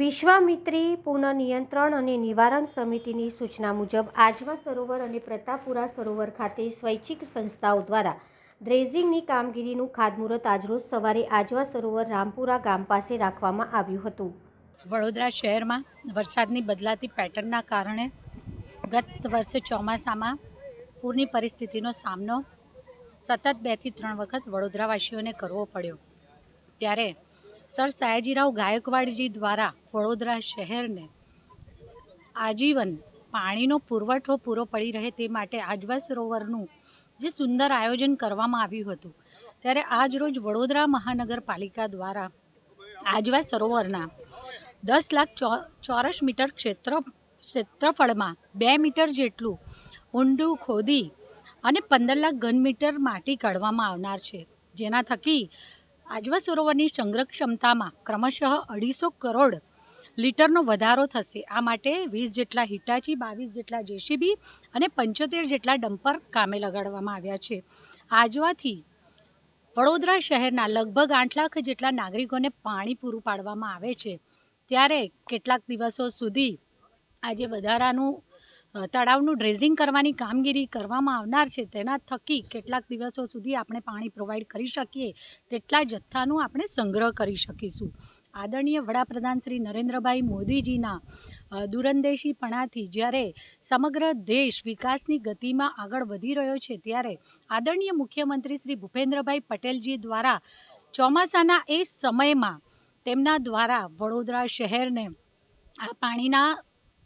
વિશ્વામિત્રી પુનઃનિયંત્રણ અને નિવારણ સમિતિની સૂચના મુજબ આજવા સરોવર અને પ્રતાપપુરા સરોવર ખાતે સ્વૈચ્છિક સંસ્થાઓ દ્વારા ડ્રેઝિંગની કામગીરીનું ખાતમુહૂર્ત આજરોજ સવારે આજવા સરોવર રામપુરા ગામ પાસે રાખવામાં આવ્યું હતું. વડોદરા શહેરમાં વરસાદની બદલાતી પેટર્નના કારણે ગત વર્ષે ચોમાસામાં પૂરની પરિસ્થિતિનો સામનો સતત 2 થી 3 વખત વડોદરાવાસીઓને કરવો પડ્યો. ત્યારે સર સયાજીરાવ ગાયકવાડજી દ્વારા વડોદરા શહેરને આજીવન પાણીનો પુરવઠો પૂરો પડી રહે તે માટે આજવા સરોવરનું જે સુંદર આયોજન કરવામાં આવ્યું હતું, ત્યારે આજરોજ વડોદરા મહાનગરપાલિકા દ્વારા આજવા સરોવરના 10 લાખ ચોરસ મીટર ક્ષેત્રફળમાં 2 મીટર જેટલું ઊંડું ખોદી અને 15 લાખ ઘન મીટર માટી કાઢવામાં આવનાર છે, જેના થકી આજવા સરોવરની સંગ્રહ ક્ષમતામાં ક્રમશઃ 250 કરોડ લીટરનો વધારો થશે. આ માટે 20 જેટલા હિટાચી, 22 જેટલા જેસીબી અને 75 જેટલા ડમ્પર કામે લગાડવામાં આવ્યા છે. આજવાથી વડોદરા શહેરના લગભગ 8 લાખ જેટલા નાગરિકોને પાણી પૂરું પાડવામાં આવે છે. ત્યારે કેટલાક દિવસો સુધી આજે વધારાનું તળાવનું ડ્રેઝિંગ કરવાની કામગીરી કરવામાં આવનાર છે. તેના થકી કેટલાક દિવસો સુધી આપણે પાણી પ્રોવાઈડ કરી શકીએ તેટલા જથ્થાનું આપણે સંગ્રહ કરી શકીશું. આદરણીય વડાપ્રધાન શ્રી નરેન્દ્રભાઈ મોદીજીના દૂરંદેશીપણાથી જ્યારે સમગ્ર દેશ વિકાસની ગતિમાં આગળ વધી રહ્યો છે, ત્યારે આદરણીય મુખ્યમંત્રી શ્રી ભૂપેન્દ્રભાઈ પટેલજી દ્વારા ચોમાસાના એ સમયમાં તેમના દ્વારા વડોદરા શહેરને આ પાણીના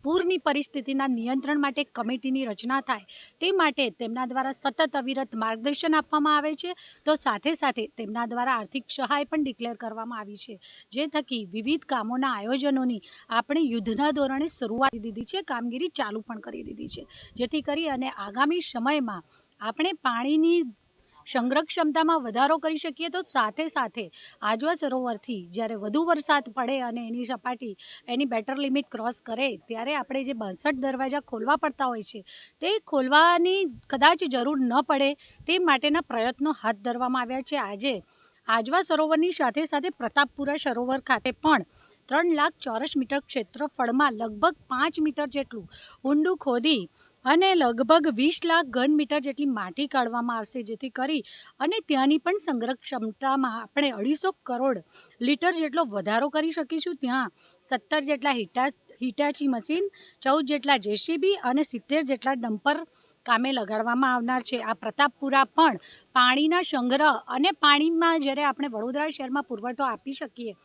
પૂરની પરિસ્થિતિના નિયંત્રણ માટે કમિટીની રચના થાય તે માટે તેમના દ્વારા સતત અવિરત માર્ગદર્શન આપવામાં આવે છે. તો સાથે સાથે તેમના દ્વારા આર્થિક સહાય પણ ડિક્લેર કરવામાં આવી છે, જે થકી વિવિધ કામોના આયોજનોની આપણે યુદ્ધના ધોરણે શરૂઆત કરી દીધી છે, કામગીરી ચાલુ પણ કરી દીધી છે, જેથી કરી અને આગામી સમયમાં આપણે પાણીની સંગ્રહ ક્ષમતામાં વધારો કરી શકીએ. તો સાથે સાથે આજવા સરોવરથી જ્યારે વધુ વરસાદ પડે અને એની સપાટી એની બેટર લિમિટ ક્રોસ કરે ત્યારે આપણે જે 62 દરવાજા ખોલવા પડતા હોય છે તે ખોલવાની કદાચ જરૂર ન પડે તે માટેના પ્રયત્નો હાથ ધરવામાં આવ્યા છે. આજે આજવા સરોવરની સાથે સાથે પ્રતાપપુરા સરોવર ખાતે પણ 3 લાખ ચોરસ મીટર ક્ષેત્રફળમાં લગભગ 5 મીટર જેટલું ઊંડું ખોદી અને લગભગ 20 લાખ ઘન મીટર જેટલી માટી કાઢવામાં આવશે, જેથી કરી અને ત્યાંની પણ સંગ્રહ ક્ષમતામાં આપણે 250 કરોડ લીટર જેટલો વધારો કરી શકીશું. ત્યાં 17 જેટલા હિટાચી મશીન, 14 જેટલા જેસીબી અને 70 જેટલા ડમ્પર કામે લગાડવામાં આવનાર છે. આ પ્રતાપપુરા પણ પાણીના સંગ્રહ અને પાણીમાં જ્યારે આપણે વડોદરા શહેરમાં પુરવઠો આપી શકીએ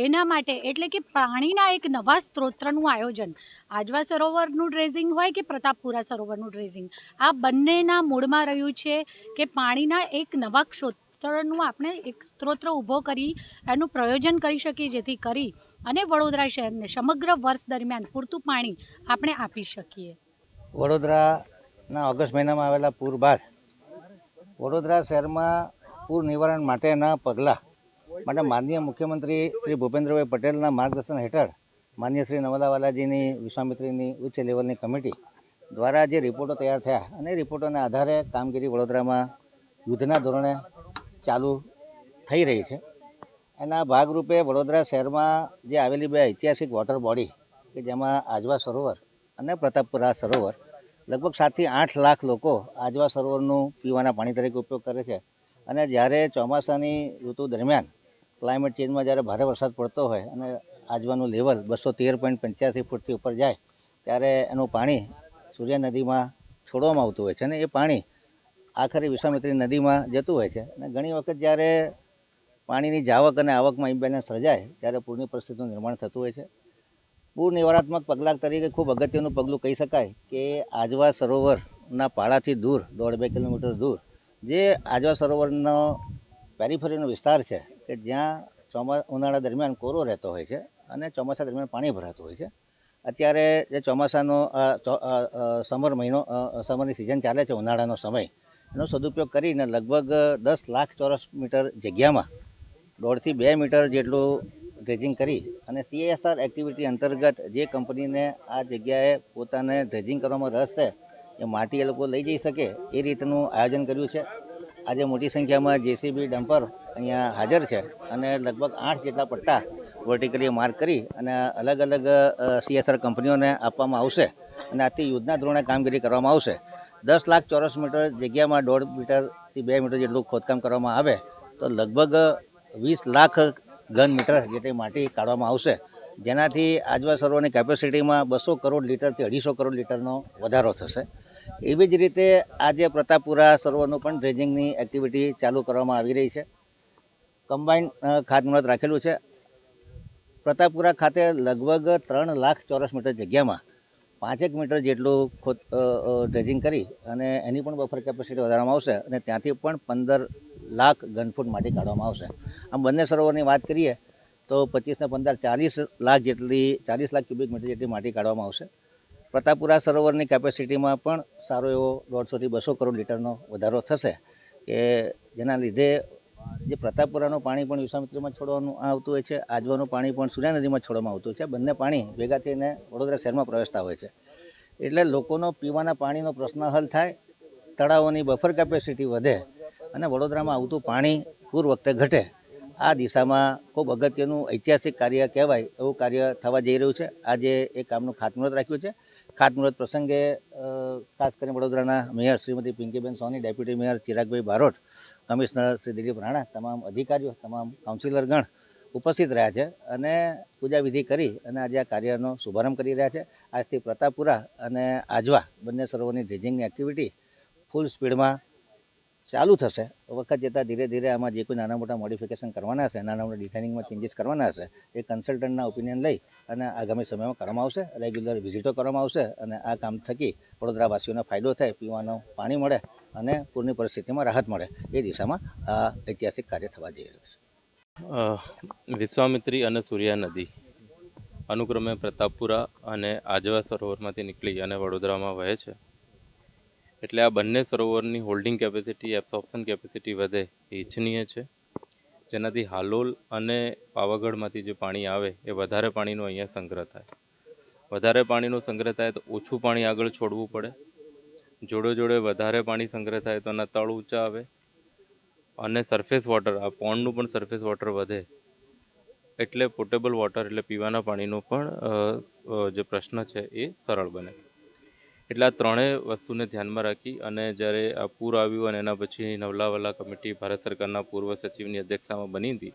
એના માટે, એટલે કે પાણીના એક નવા સ્ત્રોતનું આયોજન, આજવા સરોવરનું ડ્રેઝિંગ હોય કે પ્રતાપપુરા સરોવરનું ડ્રેઝિંગ, આ બંનેના મૂળમાં રહ્યું છે કે પાણીના એક નવા સ્ત્રોતનું આપણે એક સ્ત્રોત ઊભો કરી એનું પ્રયોજન કરી શકીએ, જેથી કરી અને વડોદરા શહેરને સમગ્ર વર્ષ દરમિયાન પૂરતું પાણી આપણે આપી શકીએ. વડોદરાના ઓગસ્ટ મહિનામાં આવેલા પૂર બાદ વડોદરા શહેરમાં પૂર નિવારણ માટેના પગલાં માટે માનનીય મુખ્યમંત્રી શ્રી ભૂપેન્દ્રભાઈ પટેલના માર્ગદર્શન હેઠળ માનનીય શ્રી નર્મદાવાલાજીની વિશ્વામિત્રીની ઉચ્ચ લેવલની કમિટી દ્વારા જે રિપોર્ટો તૈયાર થયા અને રિપોર્ટોના આધારે કામગીરી વડોદરામાં યુદ્ધના ધોરણે ચાલુ થઈ રહી છે. એના ભાગરૂપે વડોદરા શહેરમાં જે આવેલી 2 ઐતિહાસિક વોટર બોડી કે જેમાં આજવા સરોવર અને પ્રતાપપુરા સરોવર, લગભગ 7 થી 8 લાખ લોકો આજવા સરોવરનું પીવાના પાણી તરીકે ઉપયોગ કરે છે. અને જ્યારે ચોમાસાની ઋતુ દરમિયાન ક્લાઇમેટ ચેન્જમાં જ્યારે ભારે વરસાદ પડતો હોય અને આજવાનું લેવલ 213.85 ફૂટથી ઉપર જાય ત્યારે એનું પાણી સૂર્ય નદીમાં છોડવામાં આવતું હોય છે અને એ પાણી આખરે વિશ્વામિત્રી નદીમાં જતું હોય છે. અને ઘણી વખત જ્યારે પાણીની જાવક અને આવકમાં ઇમ્બેલેન્સ સર્જાય ત્યારે પૂરની પરિસ્થિતિનું નિર્માણ થતું હોય છે. પૂર નિવારણાત્મક પગલાં તરીકે ખૂબ અગત્યનું પગલું કહી શકાય કે આજવા સરોવરના પાળાથી દૂર 1.5-2 કિલોમીટર દૂર જે આજવા સરોવરનો પેરીફેરીનો વિસ્તાર છે કે જ્યાં ઉનાળા દરમિયાન કોરો રહેતો હોય છે અને ચોમાસા દરમિયાન પાણી ભરાતું હોય છે. અત્યારે જે ચોમાસાનો સમરની સિઝન ચાલે છે, ઉનાળાનો સમય, એનો સદુપયોગ કરીને લગભગ 10 લાખ ચોરસ મીટર જગ્યામાં 1.5 થી 2 મીટર જેટલું ડ્રેજિંગ કરી અને CSR એક્ટિવિટી અંતર્ગત જે કંપનીને આ જગ્યાએ પોતાને ડ્રેજિંગ કરવામાં રસ છે એ માટી એ લોકો લઈ જઈ શકે એ રીતનું આયોજન કર્યું છે. આજે મોટી સંખ્યામાં જેસીબી ડમ્પર અહીંયા હાજર છે અને લગભગ 8 જેટલા પટ્ટા વર્ટિકલી માર્ક કરી અને અલગ અલગ CSR કંપનીઓને આપવામાં આવશે અને આથી યુદ્ધના ધોરણે કામગીરી કરવામાં આવશે. 10 લાખ ચોરસ મીટર જગ્યામાં 1.5 મીટરથી 2 મીટર જેટલું ખોદકામ કરવામાં આવે તો લગભગ 20 લાખ ઘન મીટર જેટલી માટી કાઢવામાં આવશે, જેનાથી આજવા સરોવરની કેપેસિટીમાં 200 કરોડ લીટરથી 250 કરોડ લીટરનો વધારો થશે. એવી જ રીતે આજે પ્રતાપપુરા સરોવરનું પણ ડ્રેજિંગની એક્ટિવિટી ચાલુ કરવામાં આવી રહી છે. કમ્બાઇન્ડ ખાતમુહૂર્ત રાખેલું છે. પ્રતાપપુરા ખાતે લગભગ 3 લાખ ચોરસ મીટર જગ્યામાં 5 મીટર જેટલું ડ્રેજિંગ કરી અને એની પણ બફર કેપેસિટી વધારવામાં આવશે અને ત્યાંથી પણ 15 લાખ ઘનફૂટ માટી કાઢવામાં આવશે. આમ બંને સરોવરની વાત કરીએ તો 25 ને 15 40 લાખ ક્યુબિક મીટર જેટલી માટી કાઢવામાં આવશે. પ્રતાપપુરા સરોવરની કેપેસિટીમાં પણ સારો એવો 150 થી 200 કરોડ લીટરનો વધારો થશે કે જેના લીધે જે પ્રતાપપુરાનું પાણી પણ વિશ્વામિત્રીમાં છોડવાનું આવતું હોય છે, આજવાનું પાણી પણ સૂર્યા નદીમાં છોડવામાં આવતું હોય છે. બંને પાણી ભેગા થઈને વડોદરા શહેરમાં પ્રવેશતા હોય છે. એટલે લોકોનો પીવાના પાણીનો પ્રશ્ન હલ થાય, તળાવોની બફર કેપેસિટી વધે અને વડોદરામાં આવતું પાણી પૂર વખતે ઘટે. આ દિશામાં ખૂબ અગત્યનું ઐતિહાસિક કાર્ય કહેવાય એવું કાર્ય થવા જઈ રહ્યું છે. આજે એ કામનું ખાતમુહૂર્ત રાખ્યું છે. ખાતમુહૂર્ત પ્રસંગે ખાસ કરીને વડોદરાના મેયર શ્રીમતી પિંકીબેન સોની, ડેપ્યુટી મેયર ચિરાગભાઈ બારોટ, કમિશનર શ્રી દિલીપ રાણા, તમામ અધિકારીઓ, તમામ કાઉન્સિલરગણ ઉપસ્થિત રહ્યા છે અને પૂજાવિધિ કરી અને આજે આ કાર્યનો શુભારંભ કરી રહ્યા છે. આજથી પ્રતાપપુરા અને આજવા બંને સરોવરની ડ્રેજિંગની એક્ટિવિટી ફૂલ સ્પીડમાં ચાલુ થશે. વખત જતાં ધીરે ધીરે આમાં જે કોઈ નાના મોટા મોડિફિકેશન કરવાના હશે, નાના મોટા ડિઝાઇનિંગમાં ચેન્જીસ કરવાના હશે, એ કન્સલ્ટન્ટના ઓપિનિયન લઈ અને આગામી સમયમાં કરવામાં આવશે. રેગ્યુલર વિઝિટો કરવામાં આવશે અને આ કામ થકી વડોદરાવાસીઓને ફાયદો થાય, પીવાનું પાણી મળે અને પૂરની પરિસ્થિતિમાં રાહત મળે એ દિશામાં આ ઐતિહાસિક કાર્ય થવા જઈ રહ્યું છે. વિશ્વામિત્રી અને સૂર્યા નદી અનુક્રમે પ્રતાપપુરા અને આજવા સરોવરમાંથી નીકળી અને વડોદરામાં વહે છે. એટલે આ બંને સરોવરની હોલ્ડિંગ કેપેસિટી, એબ્સોર્પ્શન કેપેસિટી વધે એ ઇચ્છનીય છે, જેનાથી હાલોલ અને પાવાગઢમાંથી જે પાણી આવે એ વધારે પાણીનો અહીંયા સંગ્રહ થાય. વધારે પાણીનો સંગ્રહ થાય તો ઓછું પાણી આગળ છોડવું પડે. જોડે જોડે વધારે પાણી સંગ્રહ થાય તો એના તળ ઊંચા આવે અને સરફેસ વોટર, આ પોન્ડનું પણ સરફેસ વોટર વધે એટલે પોટેબલ વોટર એટલે પીવાના પાણીનો પણ જે પ્રશ્ન છે એ સરળ બને. એટલે આ ત્રણેય વસ્તુને ધ્યાનમાં રાખી અને જ્યારે આ પૂર આવ્યું અને એના પછી નવલાવાલા કમિટી ભારત સરકારના પૂર્વ સચિવની અધ્યક્ષતામાં બની હતી,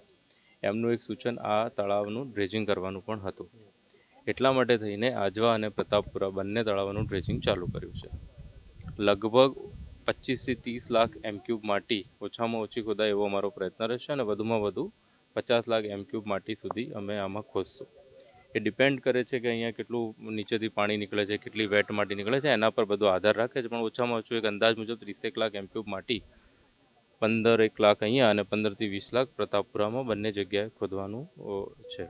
એમનું એક સૂચન આ તળાવનું ડ્રેજિંગ કરવાનું પણ હતું. એટલા માટે થઈને આજવા અને પ્રતાપપુરા બંને તળાવનું ડ્રેજિંગ ચાલુ કર્યું છે. લગભગ 25 થી 30 લાખ M³ માટી ઓછામાં ઓછી ખોદાય એવો અમારો પ્રયત્ન રહેશે અને વધુમાં વધુ 50 લાખ M³ માટી સુધી અમે આમાં ખોદશું. એ ડિપેન્ડ કરે છે કે અહીંયા કેટલું નીચેથી પાણી નીકળે છે, કેટલી વેટ માટી નીકળે છે, એના પર બધો આધાર રાખે છે. પણ ઓછામાં ઓછું એક અંદાજ મુજબ 30 લાખ M³ માટી 15 લાખ અહીંયા અને 15 થી 20 લાખ પ્રતાપપુરામાં બંને જગ્યાએ ખોદવાનું છે.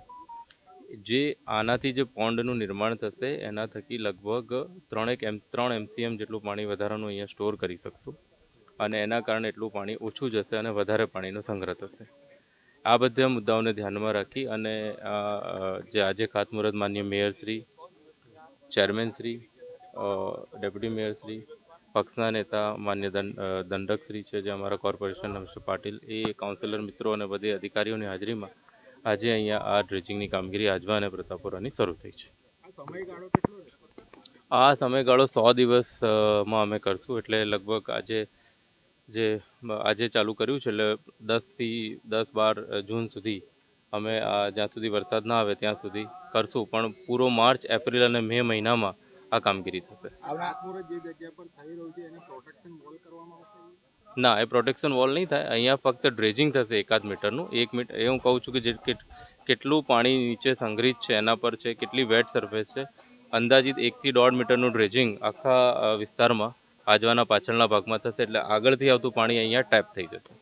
જે આનાથી જે પોન્ડનું નિર્માણ થશે એના થકી લગભગ 3 MCM જેટલું પાણી વધારાનું અહીંયા સ્ટોર કરી શકશું અને એના કારણે એટલું પાણી ઓછું જશે અને વધારે પાણીનો સંગ્રહ થશે. આ બધા મુદ્દાઓને ધ્યાનમાં રાખી અને જે આજે ખાતમુહૂર્ત માન્ય મેયરશ્રી, ચેરમેનશ્રી, ડેપ્યુટી મેયરશ્રી, પક્ષના નેતા માન્ય દંડકશ્રી છે જે અમારા કોર્પોરેશન મિસ્ટર પાટીલ, એ કાઉન્સિલર મિત્રો અને બધી અધિકારીઓની હાજરીમાં આજે અહીંયા આ ડ્રેજિંગની કામગીરી આજવા અને પ્રતાપપુરાની શરૂ થઈ છે. આ સમયગાળો 100 દિવસમાં અમે કરશું. એટલે લગભગ આજે ચાલુ કર્યું છે એટલે 10-12 જૂન સુધી અમે જ્યાં સુધી વરસાદ ના આવે ત્યાં સુધી કરશું. પણ પૂરો માર્ચ, એપ્રિલ અને મે મહિનામાં આ કામગીરી થશે. ના, એ પ્રોટેક્શન વોલ નહીં થાય. અહીંયા ફક્ત ડ્રેજિંગ થશે 1 મીટરનું. 1 મીટર એ હું કહું છું કે જે કેટલું પાણી નીચે સંગ્રહિત છે એના પર છે, કેટલી વેટ સરફેસ છે. અંદાજિત 1 થી 1.5 મીટરનું ડ્રેજિંગ આખા વિસ્તારમાં આજવાના પાછળના ભાગમાં થશે. એટલે આગળથી આવતું પાણી અહીંયા ટેપ થઈ જશે.